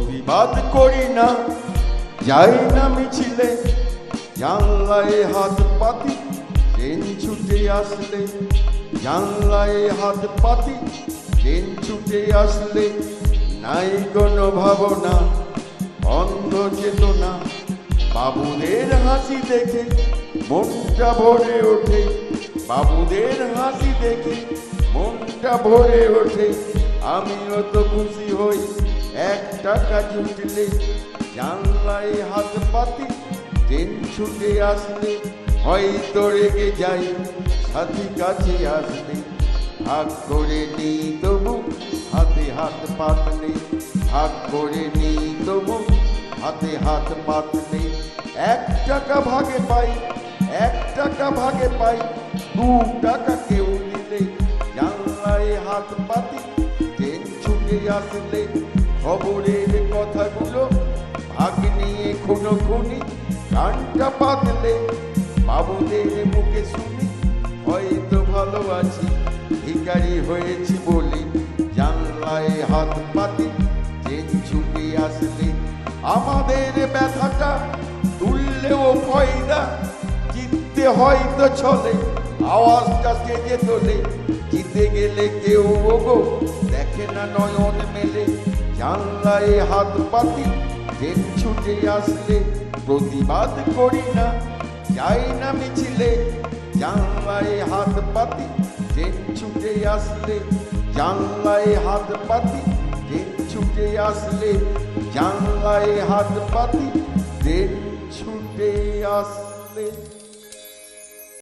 প্রতিবাদ করি না, যাই না মিছিলে, জানলায় হাত পাতি ট্রেন ছুটে আসলে, জানলায় হাত পাতি ট্রেন ছুটে আসলে, নাই কোনো ভাবনা অন্ধ চেতনা, বাবুদের হাসি দেখে মনটা ভরে ওঠে, বাবুদের হাসি দেখে মনটা ভরে ওঠে, আমিও তো খুশি হই 1 টাকা জুটলে, জানলায় হাত পাতি ট্রেন ছুটে আসলে, হয়তো রেগে যাই সাথী কাছে আসলে, ভাগ করে নিই তবু হাতে হাত পাতলে, ভাগ করে নিই তবু হাতে হাত পাতলে, 1 টাকা ভাগে পাই, 1 টাকা ভাগে পাই, 2 টাকা কেউ দিলে, জানলায় হাত পাতি ট্রেন ছুটে আসলে, খবরের কথাগুলো ভাগ নিয়ে খুনোখুনি গানটা পাতলে, বাবুদের মুখে শুনি হয়তো ভালো আছি, ভিখারি হয়েছি বলি, জানলায় হাত পাতি ট্রেন ছুটে আসলে, আমাদের ব্যথাটা তুললেও ফয়দা, জিততে হয়তো চলে, আওয়াজটা স্টেজে তোলে, জিতে গেলে কেউ ওগো দেখে না নয়ন মেলে, জানলায় হাত পাতি ট্রেন ছুটে আসলে, প্রতিবাদ করি না, যাই না মিছিলে, জানলায় হাত পাতি ট্রেন ছুটে আসলে, জানলায় হাত পাতি ট্রেন ছুটে আসলে, জানলায় হাত পাতি ট্রেন ছুটে আসলে।